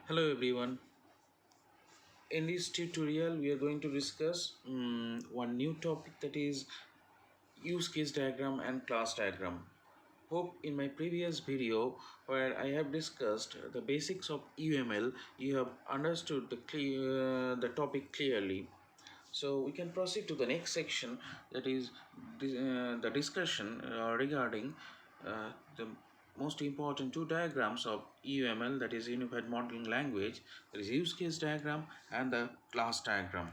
Hello everyone. In this tutorial we are going to discuss one new topic, that is use case diagram and class diagram. Hope in my previous video where I have discussed the basics of UML you have understood the topic clearly. So we can proceed to the next section, that is the discussion regarding the most important two diagrams of UML, that is Unified Modeling Language, that is use case diagram and the class diagram.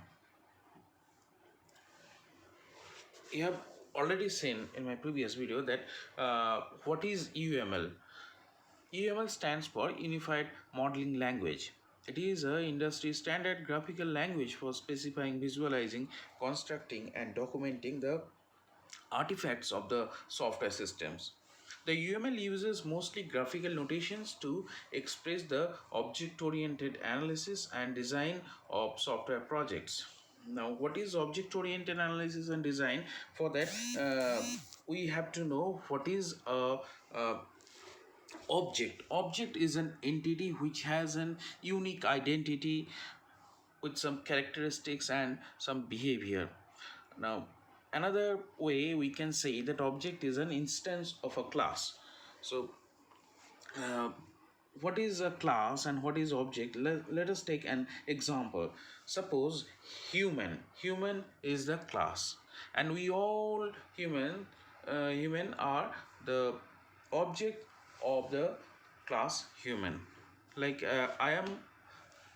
You have already seen in my previous video that what is UML. UML stands for Unified Modeling Language. It is a industry standard graphical language for specifying, visualizing, constructing and documenting the artifacts of the software systems. The UML uses mostly graphical notations to express the object-oriented analysis and design of software projects. Now, what is object-oriented analysis and design? For that, we have to know what is a object. Object is an entity which has an unique identity with some characteristics and some behavior. Now, another way we can say that object is an instance of a class. So, uh, what is a class and what is object? Let us take an example. Suppose human is the class, and we all human are the object of the class human. Like I am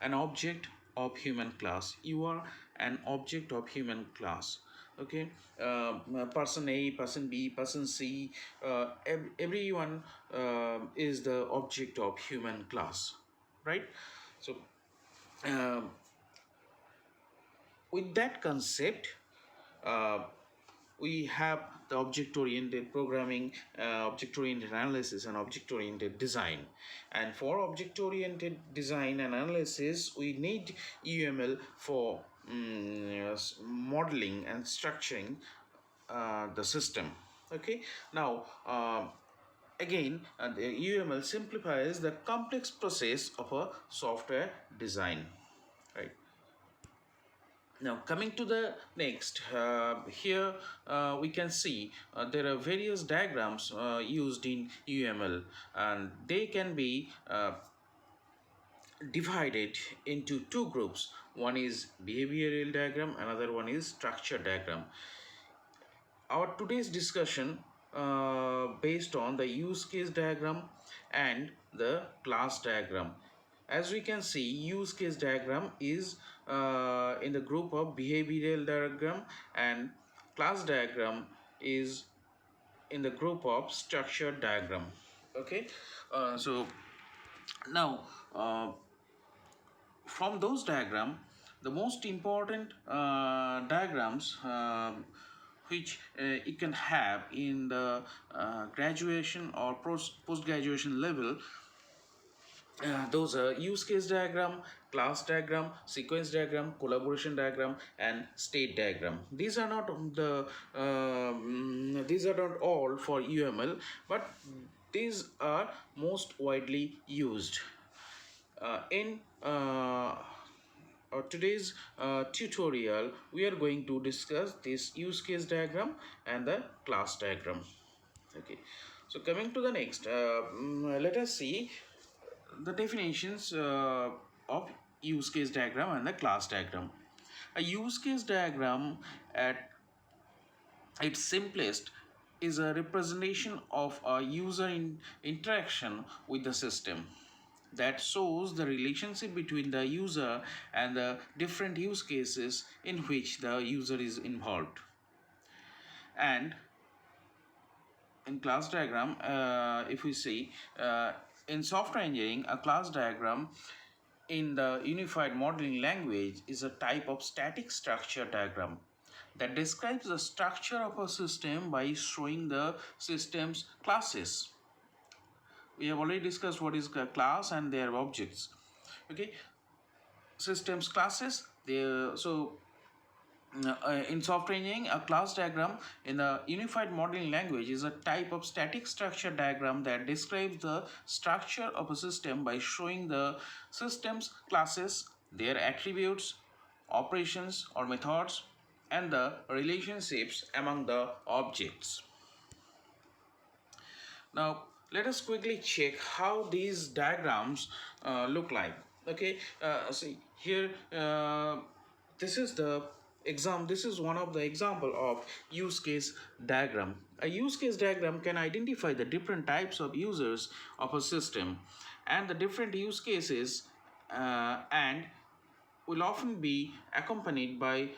an object of human class, you are an object of human class. Okay, person A, person B, person C, everyone is the object of human class, right? So um with that concept, uh, we have the object-oriented programming, object-oriented analysis and object-oriented design. And for object-oriented design and analysis we need UML for modeling and structuring the system. Okay, now again the UML simplifies the complex process of a software design, right? Now coming to the next, here we can see there are various diagrams used in UML, and they can be divided into two groups. One is behavioral diagram, another one is structure diagram. Our today's discussion based on the use case diagram and the class diagram. As we can see, use case diagram is in the group of behavioral diagram, and class diagram is in the group of structure diagram. Okay, so now from those diagram, the most important diagrams which it can have in the graduation or post graduation level, those are use case diagram, class diagram, sequence diagram, collaboration diagram and state diagram. These are not these are not all for UML, but these are most widely used in today's tutorial. We are going to discuss this use case diagram and the class diagram. Okay, so coming to the next, let us see the definitions of use case diagram and the class diagram. A use case diagram at its simplest is a representation of a user interaction with the system that shows the relationship between the user and the different use cases in which the user is involved. And in class diagram, if we see in software engineering, a class diagram in the unified modeling language is a type of static structure diagram that describes the structure of a system by showing the system's classes. We have already discussed what is a class and their objects. Okay, systems classes, they so In software engineering, a class diagram in a unified modeling language is a type of static structure diagram that describes the structure of a system by showing the system's classes, their attributes, operations or methods, and the relationships among the objects. Now, let us quickly check how these diagrams look like. Okay, see here, this is the this is one of the example of use case diagram. A use case diagram can identify the different types of users of a system and the different use cases, and will often be accompanied by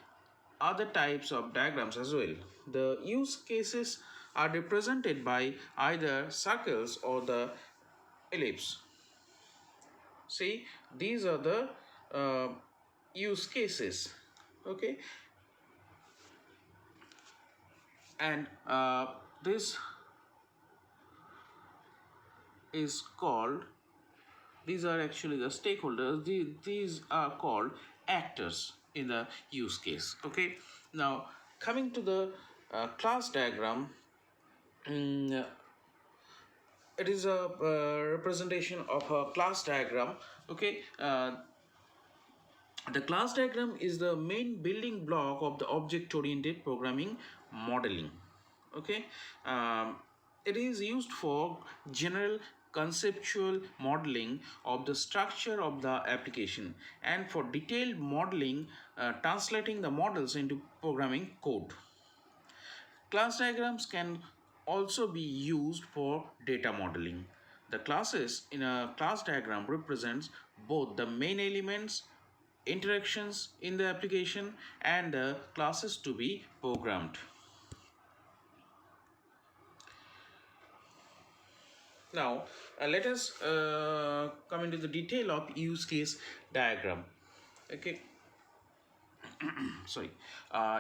other types of diagrams as well. The use cases are represented by either circles or the ellipse. See, these are the use cases. Okay, and this is called, these are actually the stakeholders. These are called actors in the use case. Okay, now coming to the class diagram, it is a representation of a class diagram. Okay, the class diagram is the main building block of the object oriented programming modeling. Okay, it is used for general conceptual modeling of the structure of the application and for detailed modeling, translating the models into programming code. Class diagrams can also be used for data modeling. The classes in a class diagram represents both the main elements, interactions in the application, and the classes to be programmed. Now, let us come into the detail of use case diagram. Okay, sorry.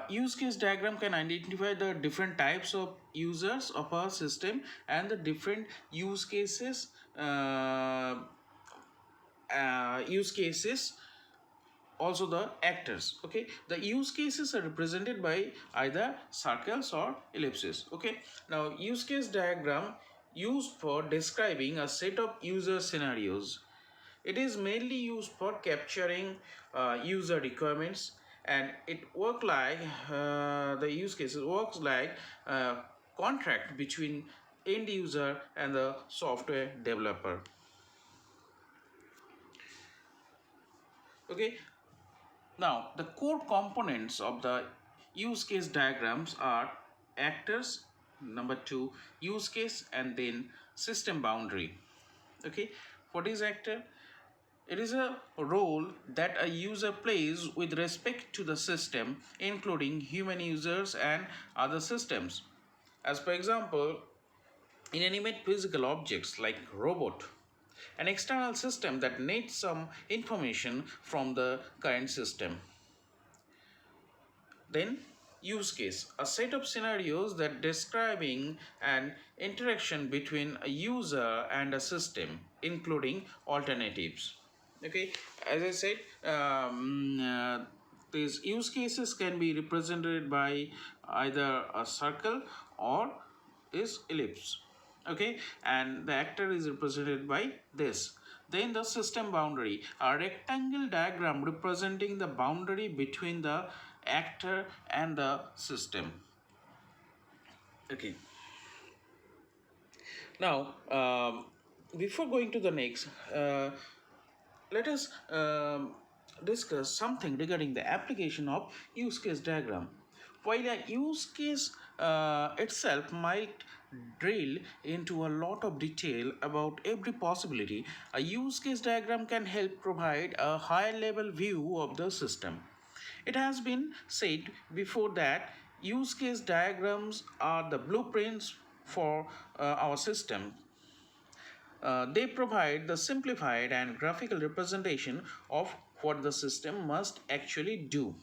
Use case diagram can identify the different types of users of a system and the different use cases. Use cases, also the actors. Okay, the use cases are represented by either circles or ellipses. Okay, now use case diagram used for describing a set of user scenarios. It is mainly used for capturing user requirements, and it work like the use cases works like a contract between end user and the software developer. Okay, now the core components of the use case diagrams are actors, number two, use case, and then system boundary. Okay, what is actor? It is a role that a user plays with respect to the system, including human users and other systems. As for example, inanimate physical objects like robot, an external system that needs some information from the current system. Then use case, a set of scenarios that describing an interaction between a user and a system, including alternatives. Okay, as I said, these use cases can be represented by either a circle or is ellipse. Okay, and the actor is represented by this. Then the system boundary, a rectangle diagram representing the boundary between the actor and the system. Okay, now before going to the next, let us discuss something regarding the application of use case diagram. While a use case itself might drill into a lot of detail about every possibility, a use case diagram can help provide a higher level view of the system. It has been said before that use case diagrams are the blueprints for our system. They provide the simplified and graphical representation of what the system must actually do.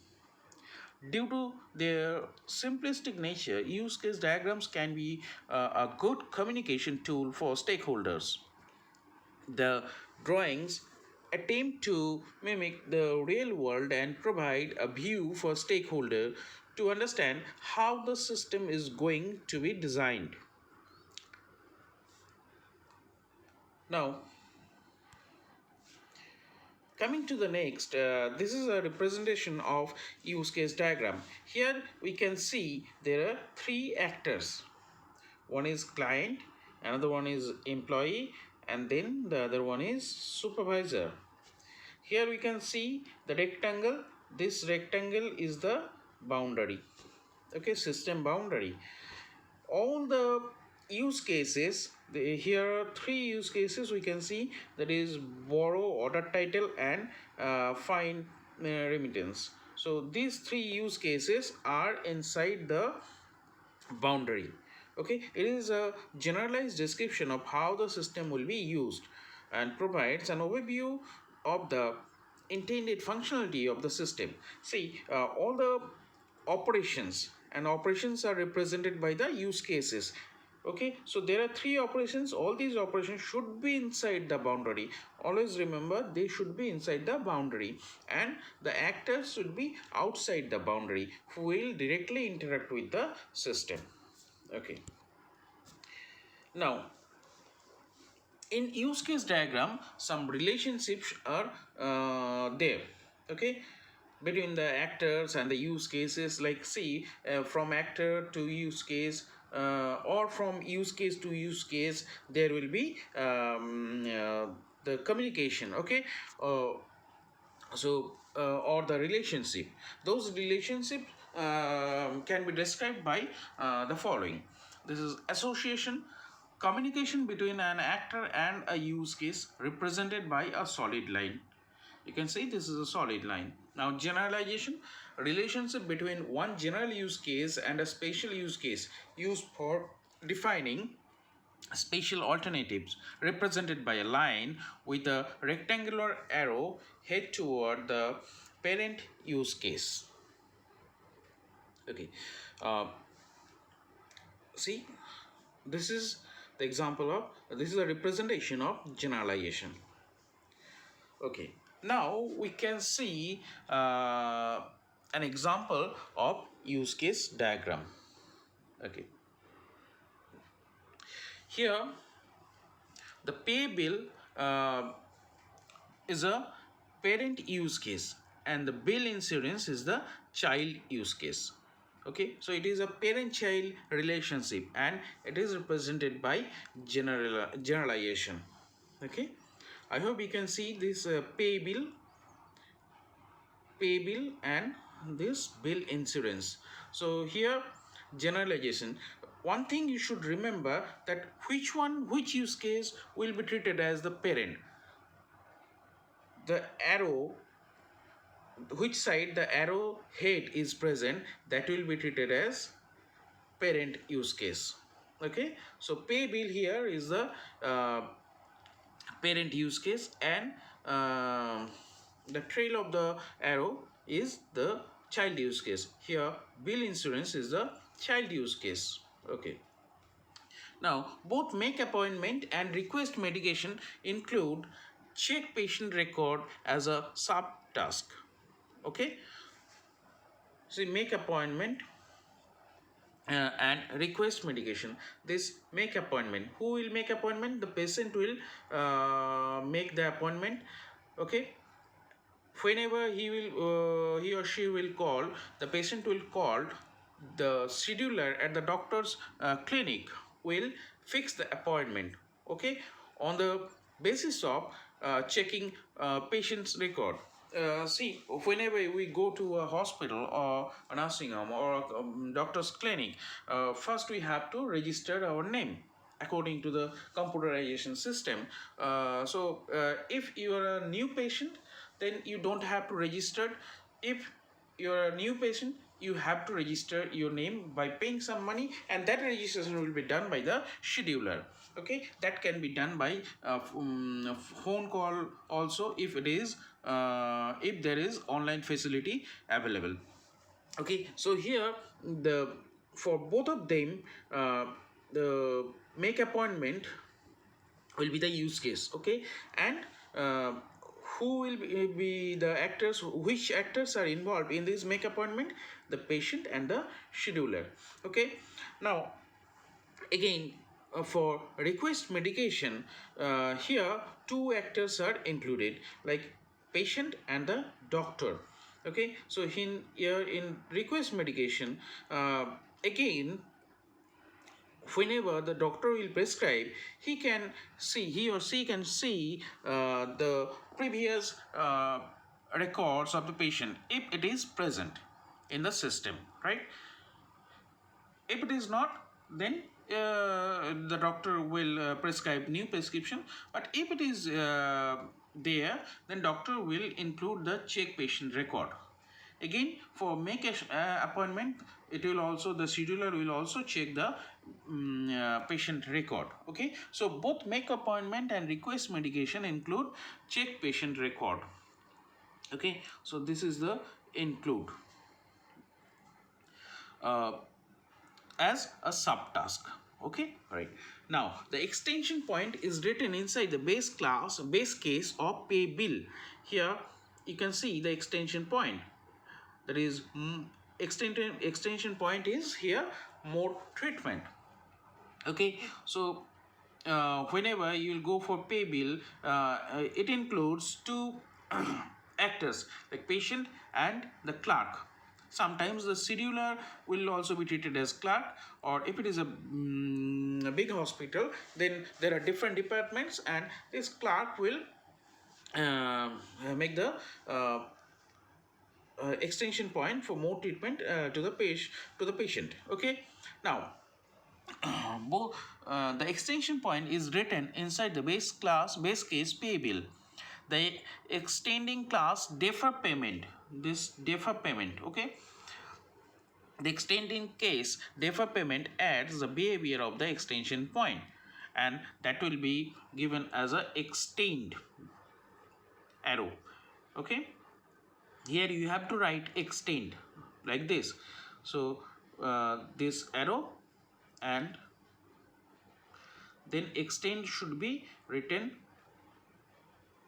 Due to their simplistic nature, use case diagrams can be a good communication tool for stakeholders. The drawings attempt to mimic the real world and provide a view for stakeholder to understand how the system is going to be designed. Now, coming to the next, this is a representation of use case diagram. Here we can see there are three actors. One is client, another one is employee, and then the other one is supervisor. Here we can see the rectangle. This rectangle is the boundary, okay, system boundary. All the use cases, here are three use cases we can see, that is borrow, order title, and fine remittance. So these three use cases are inside the boundary. Okay, it is a generalized description of how the system will be used and provides an overview of the intended functionality of the system. See, all the operations are represented by the use cases. Okay, so there are three operations. All these operations should be inside the boundary. Always remember, they should be inside the boundary, and the actors should be outside the boundary who will directly interact with the system. Okay, now in use case diagram some relationships are there, okay, between the actors and the use cases. Like see, from actor to use case, or from use case to use case, there will be the communication, okay, or the relationship. Those relationships can be described by the following. This is association, communication between an actor and a use case represented by a solid line. You can say this is a solid line. Now generalization, relationship between one general use case and a special use case used for defining spatial alternatives, represented by a line with a rectangular arrow head toward the parent use case. Okay, see, this is the example of, this is a representation of generalization. Okay, now we can see an example of use case diagram. Okay, here the pay bill is a parent use case, and the bill insurance is the child use case. Okay, so it is a parent child relationship and it is represented by generalization. Okay, I hope you can see this pay bill and this bill insurance. So here generalization, one thing you should remember, that which use case will be treated as the parent. The arrow, which side the arrow head is present, that will be treated as parent use case. Okay, so pay bill here is the parent use case, and the trail of the arrow is the child use case. Here bill insurance is the child use case. Okay, now both make appointment and request medication include check patient record as a subtask. Okay, so make appointment and request medication. This make appointment, who will make appointment? The patient will make the appointment. Okay, whenever he or she will call, the patient will call, the scheduler at the doctor's clinic will fix the appointment. Okay, on the basis of checking patient's record. See, whenever we go to a hospital or a nursing home or a doctor's clinic, first we have to register our name according to the computerization system. If you are a new patient, then you don't have to register. If you're a new patient, you have to register your name by paying some money, and that registration will be done by the scheduler. Okay, that can be done by phone call also, if it is if there is online facility available. Okay, so here the for both of them, the make appointment will be the use case. Okay, and who will be the actors, which actors are involved in this make appointment? The patient and the scheduler. Okay, now again, for request medication, here two actors are included, like patient and the doctor. Okay, so here in request medication, again, whenever the doctor will prescribe, he or she can see the previous records of the patient if it is present in the system, right? If it is not, then the doctor will prescribe new prescription. But if it is there, then doctor will include the check patient record. Again, for make a appointment, it will also, the scheduler will also check the patient record. Okay, so both make appointment and request medication include check patient record. Okay, so this is the include as a subtask. Okay, right. Now the extension point is written inside the base class, base case of pay bill. Here you can see the extension point, that is extension point is here mode treatment. Okay, so whenever you will go for pay bill, it includes two actors, like patient and the clerk. Sometimes the scheduler will also be treated as clerk, or if it is a big hospital, then there are different departments, and this clerk will make the extension point for more treatment to the patient. Okay, now the extension point is written inside the base case pay bill. The extending class defer payment, this defer payment. Okay, the extending case defer payment adds the behavior of the extension point, and that will be given as a extend arrow. Okay, here you have to write extend like this. So this arrow, and then extend should be written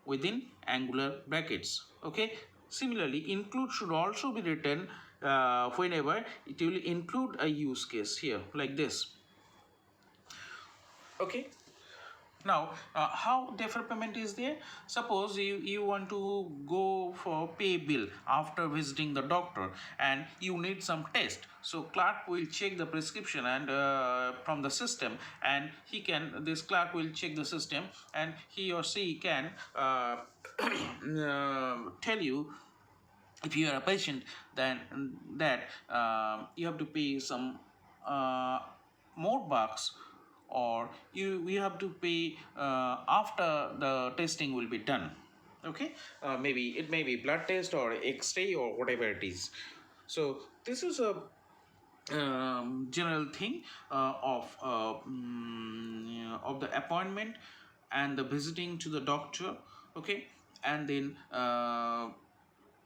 within angular brackets. Okay, similarly include should also be written whenever it will include a use case, here like this. Okay, now how defer payment is there? Suppose you want to go for pay bill after visiting the doctor, and you need some test. So clerk will check the prescription and from the system, and this clerk will check the system, and he or she can tell you, if you are a patient, then that you have to pay some more bucks, or you have to pay after the testing will be done. Okay, maybe it may be blood test or x-ray or whatever it is. So this is a general thing of the appointment and the visiting to the doctor. Okay, and then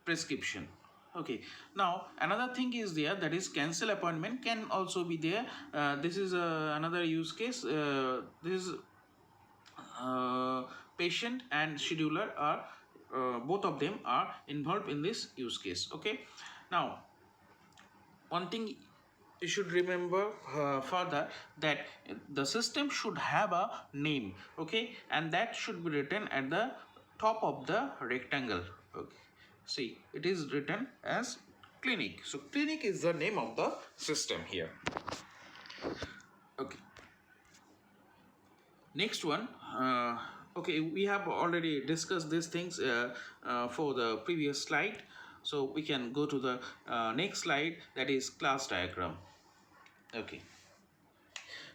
prescription. Okay, now another thing is there, that is cancel appointment can also be there. This is another use case. This is patient and scheduler are both of them are involved in this use case. Okay, now one thing you should remember further, that the system should have a name. Okay, and that should be written at the top of the rectangle. Okay, see, it is written as clinic. So clinic is the name of the system here. Okay, next one. Okay, we have already discussed these things for the previous slide, so we can go to the next slide, that is class diagram. Okay,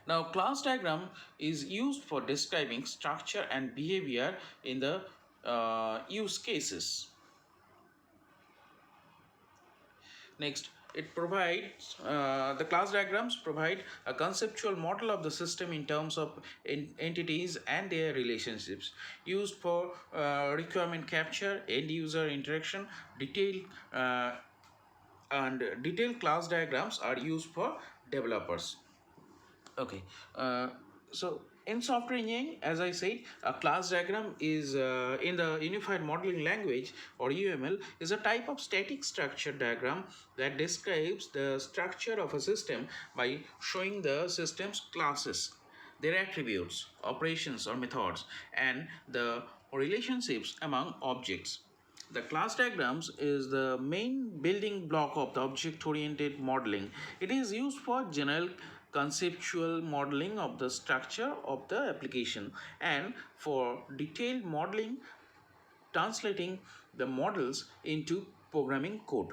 now class diagram is used for describing structure and behavior in the use cases. Next, it provides the class diagrams provide a conceptual model of the system in terms of entities and their relationships, used for requirement capture, end user interaction. Detailed class diagrams are used for developers. Okay, so In software engineering, as I said, a class diagram is in the Unified Modeling Language or UML is a type of static structure diagram that describes the structure of a system by showing the system's classes, their attributes, operations or methods, and the relationships among objects. The class diagrams is the main building block of the object-oriented modeling. It is used for general conceptual modeling of the structure of the application and for detailed modeling, translating the models into programming code.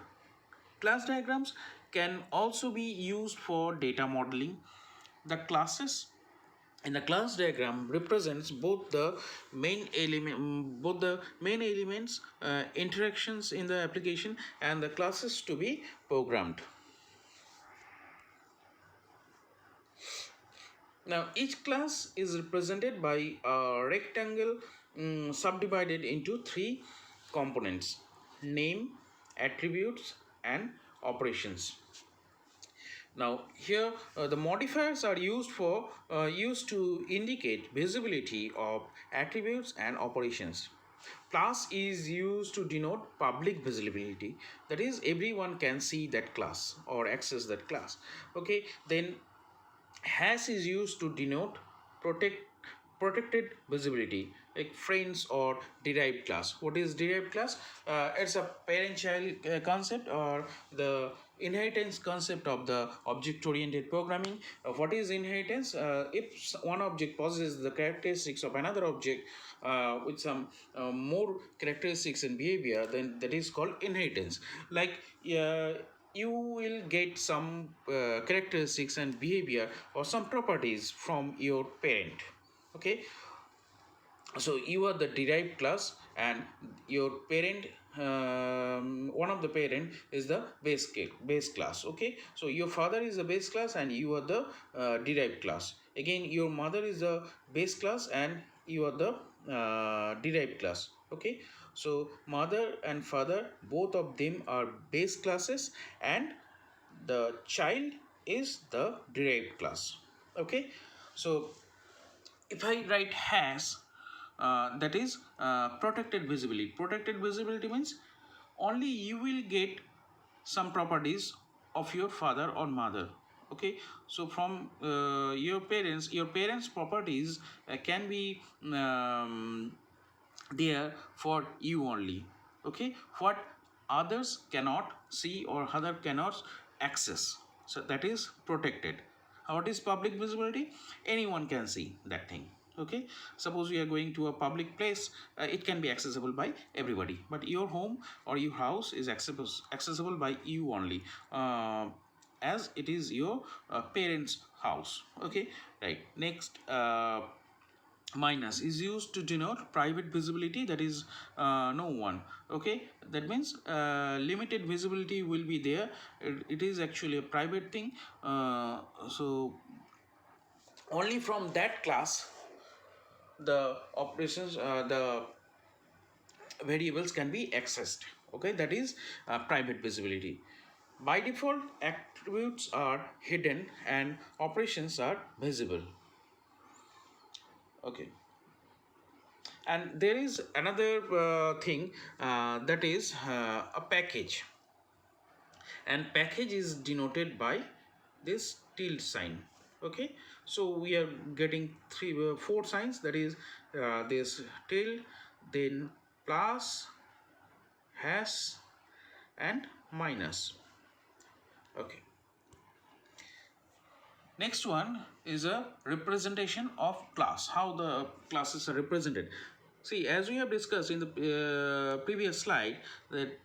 Class diagrams can also be used for data modeling. The classes in the class diagram represents both the main elements, interactions in the application, and the classes to be programmed. Now each class is represented by a rectangle subdivided into three components: name, attributes, and operations. Now here the modifiers are used to indicate visibility of attributes and operations. Class is used to denote public visibility, that is everyone can see that class or access that class. Okay, then hash is used to denote protected visibility, like friends or derived class. What is derived class? It's a parent child concept or the inheritance concept of the object oriented programming. What is inheritance? If one object possesses the characteristics of another object with some more characteristics and behavior, then that is called inheritance. Like you will get some characteristics and behavior or some properties from your parent. Okay, so you are the derived class and your parent, one of the parent is the base class. Okay, so your father is the base class and you are the derived class. Again, your mother is the base class and you are the derived class. Okay, so mother and father, both of them are base classes and the child is the derived class. Okay, so if I write hash, that is protected visibility. Protected visibility means only you will get some properties of your father or mother. Okay, so from your parents properties can be there for you only. Okay, what others cannot see or other cannot access, so that is protected. What is public visibility? Anyone can see that thing. Okay, suppose we are going to a public place, it can be accessible by everybody, but your home or your house is accessible by you only, as it is your parents house. Okay, right. Next, minus is used to denote private visibility, that is no one. Okay, that means limited visibility will be there. It is actually a private thing, so only from that class the operations, the variables can be accessed. Okay, that is private visibility. By default, attributes are hidden and operations are visible. Okay, and there is another thing, that is a package, and package is denoted by this tilde sign. Okay, so we are getting four signs, that is this tilde, then plus, hash, and minus. Okay, next one is a representation of class, how the classes are represented. See, as we have discussed in the previous slide, that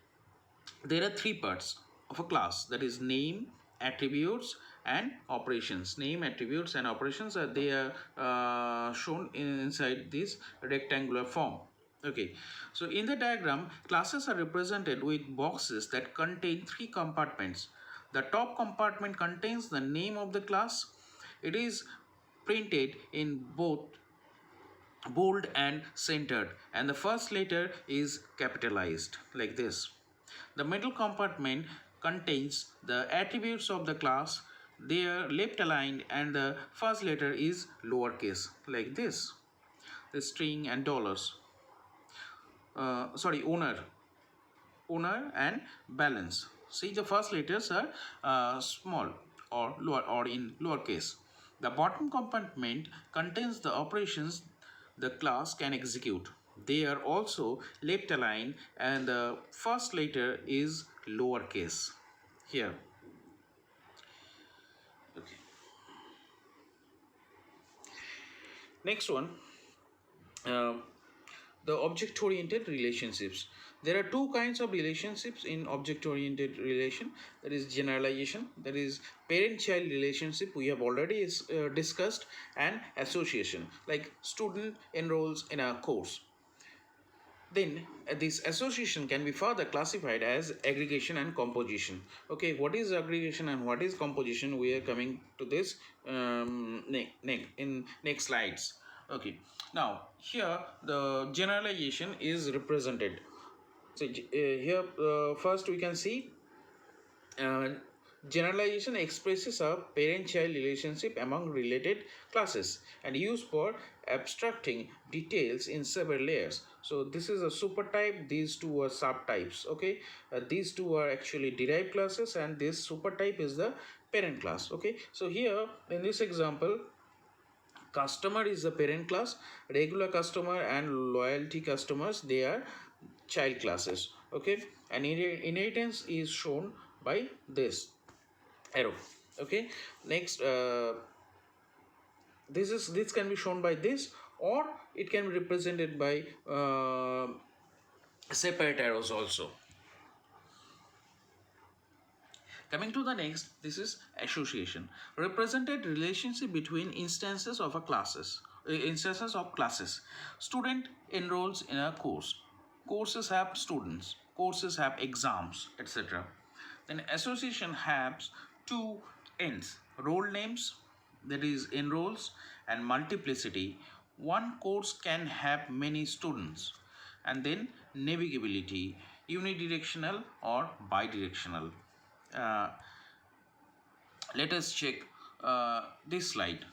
there are three parts of a class, that is name, attributes, and operations. Name, attributes, and operations are they are shown inside this rectangular form. Okay, so in the diagram, classes are represented with boxes that contain three compartments. The top compartment contains the name of the class. It is printed in both bold and centered, and the first letter is capitalized like this. The middle compartment contains the attributes of the class. they are left aligned and the first letter is lowercase like this. The string and dollars. Sorry, owner and balance. See, the first letters are small or lower or in lowercase. The bottom compartment contains the operations the class can execute. They are also left aligned and the first letter is lowercase here. Okay. Next one, um, the object-oriented relationships. There are two kinds of relationships in object-oriented relation. That is generalization, that is parent-child relationship we have already discussed, and association, like student enrolls in a course. Then this association can be further classified as aggregation and composition. Okay, what is aggregation and what is composition? We are coming to this in next slides. Okay, now here the generalization is represented. So here first we can see uh, generalization expresses a parent-child relationship among related classes and used for abstracting details in several layers. So this is a supertype, these two are subtypes. Okay, these two are actually derived classes and this supertype is the parent class. Okay, so here in this example, customer is the parent class, regular customer and loyalty customers, they are child classes. Okay, and inheritance is shown by this arrow. Okay, next this can be shown by this, or it can be represented by separate arrows also. Coming to the next, this is association, represented relationship between instances of classes. Student enrolls in a course. Courses have students. Courses have exams, etc. Then association has two ends: role names, that is enrolls, and multiplicity. One course can have many students. And then navigability, unidirectional or bidirectional. uh, let us check this slide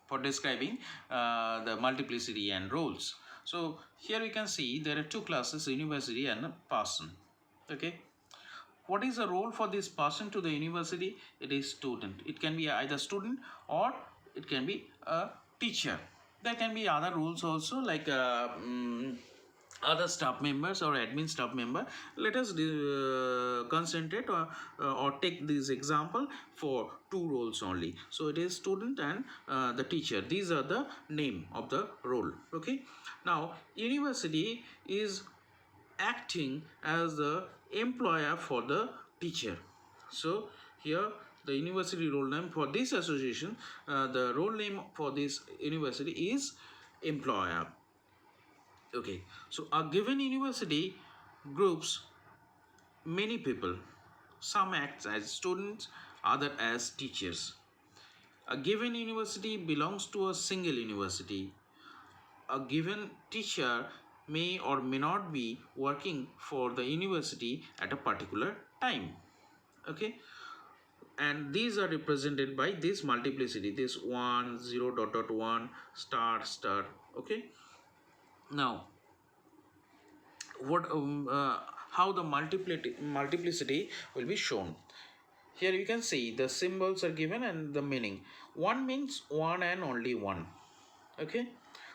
for describing the multiplicity and roles. So here we can see there are two classes, university and a person. Okay, what is the role for this person to the university? It is student. It can be either student or it can be a teacher. There can be other rules also, like other staff members or admin staff member. Let us concentrate or take this example for two roles only. So it is student and the teacher. These are the name of the role. Okay, now university is acting as the employer for the teacher. So here the university role name for this association, the role name for this university is employer. Okay, so a given university groups many people. Some act as students, other as teachers. A given university belongs to a single university. A given teacher may or may not be working for the university at a particular time. Okay, and these are represented by this multiplicity, this 1 0 dot dot 1 star star. Okay, now what how the multiplicity will be shown. Here you can see the symbols are given and the meaning. One means one and only one. Okay,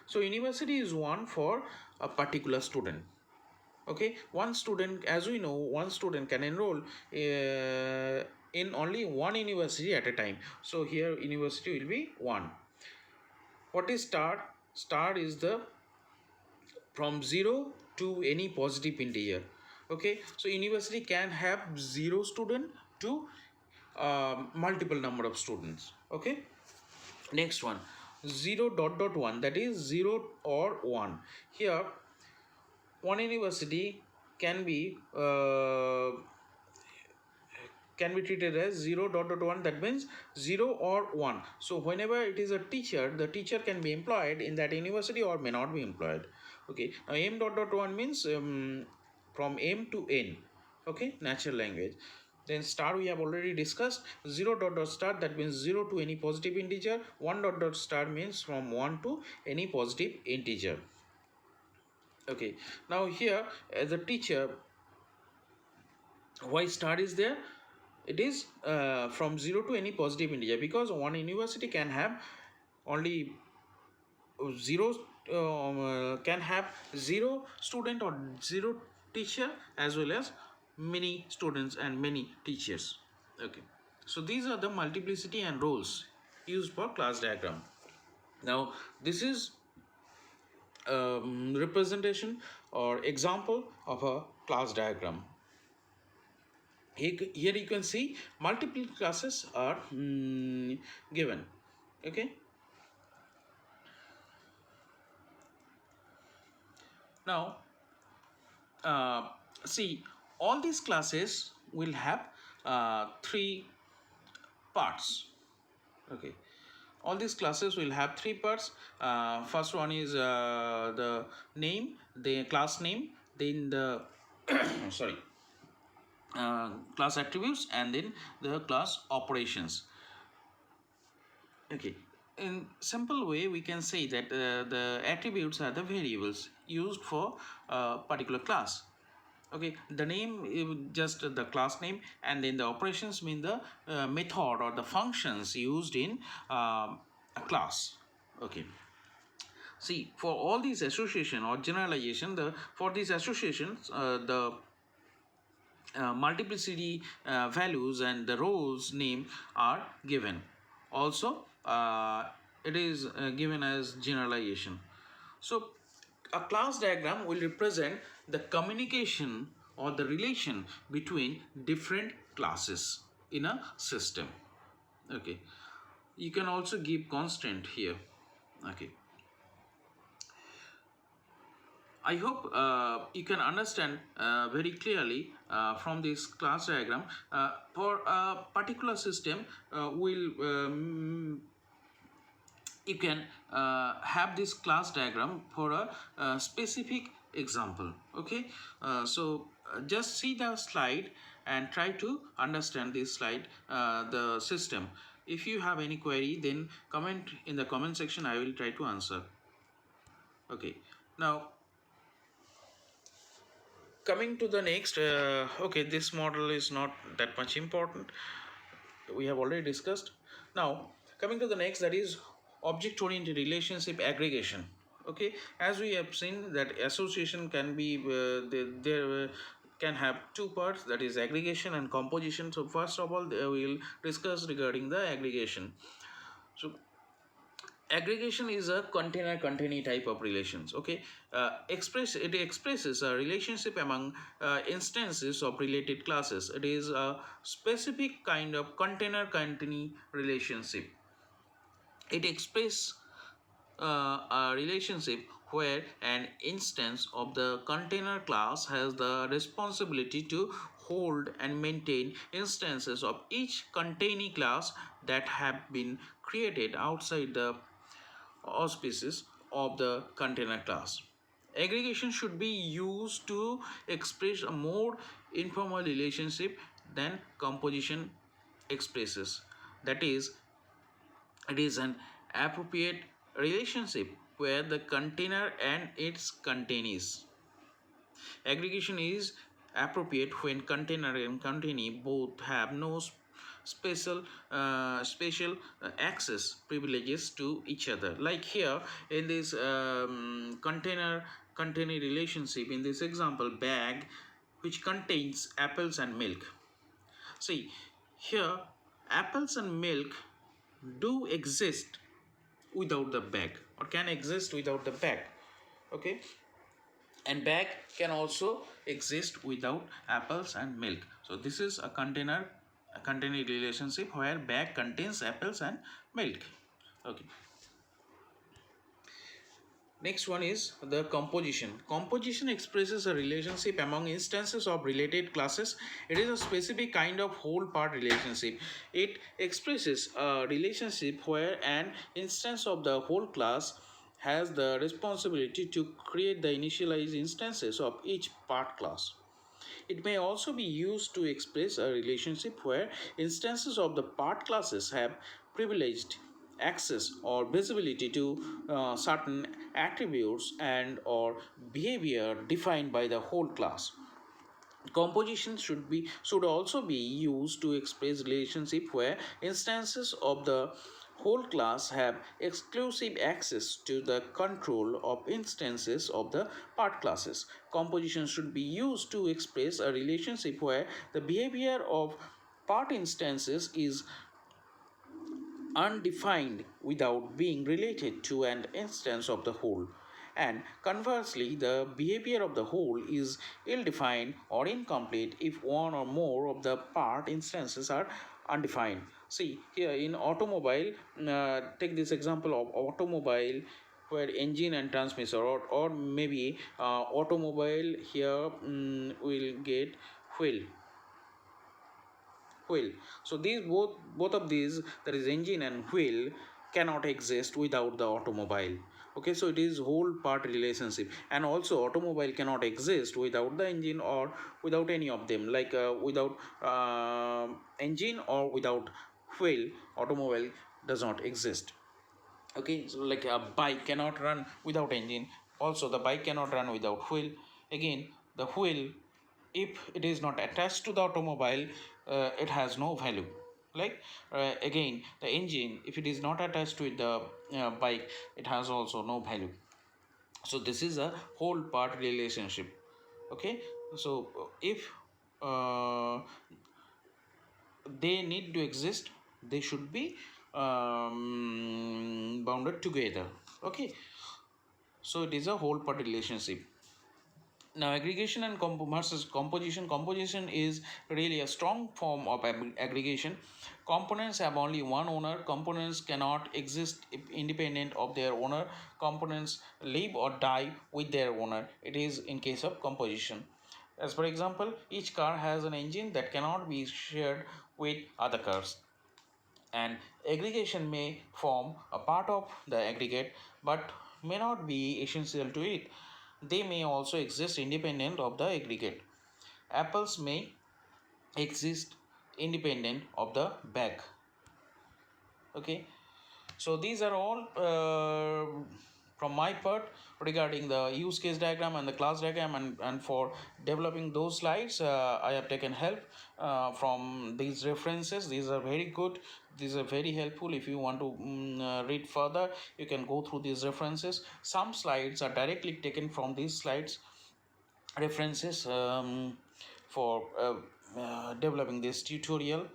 so university is one for a particular student. Okay, one student, as we know, one student can enroll in only one university at a time. So here university will be one. What is star? Star is the from 0 to any positive integer. Okay, so university can have 0 student to multiple number of students. Okay, next one, 0 dot dot 1, that is 0 or 1. Here one university can be treated as 0 dot dot 1, that means 0 or 1. So whenever it is a teacher, the teacher can be employed in that university or may not be employed. Okay, now m dot dot 1 means from m to n. Okay, natural language. Then star we have already discussed. 0 dot dot star, that means 0 to any positive integer. 1 dot dot star means from 1 to any positive integer. Okay, now here as a teacher, why star is there? It is from 0 to any positive integer, because one university can have only zero, can have 0 student or 0 teacher, as well as many students and many teachers. Okay, so these are the multiplicity and roles used for class diagram. Now this is representation or example of a class diagram. Here you can see multiple classes are given. Okay, now see, all these classes will have three parts. Okay, all these classes will have three parts. First one is the name, the class name, then the sorry, class attributes, and then the class operations. Okay, in simple way we can say that the attributes are the variables used for a particular class. Okay, the name is just the class name, and then the operations mean the method or the functions used in a class. Okay, see, for all these association or generalization, the for these associations the multiplicity values and the rows name are given. Also it is given as generalization. So a class diagram will represent the communication or the relation between different classes in a system. Okay, you can also give constant here. Okay, I hope you can understand very clearly from this class diagram. For a particular system, you can have this class diagram for a specific example. Okay, just see the slide and try to understand this slide, the system. If you have any query, then comment in the comment section. I will try to answer. Okay, now coming to the next, okay, this model is not that much important, we have already discussed. Now coming to the next, that is object oriented relationship aggregation. Okay, as we have seen that association can be there can have two parts, that is aggregation and composition. So first of all, we will discuss regarding the aggregation. So aggregation is a container containee type of relations. Okay, it expresses a relationship among instances of related classes. It is a specific kind of container containee relationship. It expresses a relationship where an instance of the container class has the responsibility to hold and maintain instances of each containee class that have been created outside the auspices of the container class. Aggregation should be used to express a more informal relationship than composition expresses. That is, it is an appropriate relationship where the container and its containees. Aggregation is appropriate when container and containee both have no spatial access privileges to each other. Like here in this container relationship, in this example, bag which contains apples and milk. See, here apples and milk do exist without the bag, or can exist without the bag. Okay, and bag can also exist without apples and milk. So this is a container relationship where bag contains apples and milk. Okay, next one is the composition. Composition expresses a relationship among instances of related classes. It is a specific kind of whole part relationship. It expresses a relationship where an instance of the whole class has the responsibility to create the initialized instances of each part class. It may also be used to express a relationship where instances of the part classes have privileged access or visibility to certain attributes and or behavior defined by the whole class. Composition should also be used to express relationship where instances of the whole class have exclusive access to the control of instances of the part classes. Composition should be used to express a relationship where the behavior of part instances is undefined without being related to an instance of the whole. And conversely, the behavior of the whole is ill-defined or incomplete if one or more of the part instances are undefined. See, here in automobile, take this example of automobile where engine and transmission, or maybe automobile here will get wheel. So these both of these, that is engine and wheel, cannot exist without the automobile. Okay, so it is whole part relationship. And also automobile cannot exist without the engine or without any of them, like without engine or without wheel, automobile does not exist. Okay, so like a bike cannot run without engine, also the bike cannot run without wheel. Again, the wheel, if it is not attached to the automobile, it has no value. Like again, the engine, if it is not attached to the bike, it has also no value. So this is a whole part relationship. Okay, so if uh, they need to exist, they should be bounded together. Okay, so it is a whole part relationship. Now aggregation and versus composition. Composition is really a strong form of aggregation. Components have only one owner. Components cannot exist independent of their owner. Components live or die with their owner. It is in case of composition. As for example, each car has an engine that cannot be shared with other cars. And aggregation may form a part of the aggregate but may not be essential to it. They may also exist independent of the aggregate. Apples may exist independent of the bag. Okay, so these are all from my part regarding the use case diagram and the class diagram, and for developing those slides I have taken help from these references. These are very good, these are very helpful. If you want to read further, you can go through these references. Some slides are directly taken from these slides references for developing this tutorial.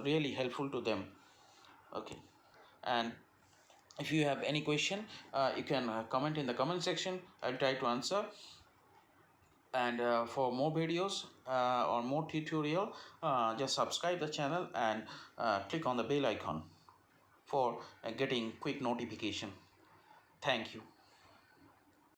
Really helpful to them. Okay, and if you have any question, you can comment in the comment section. I'll try to answer. And for more videos or more tutorial, just subscribe the channel and click on the bell icon for getting quick notification. Thank you.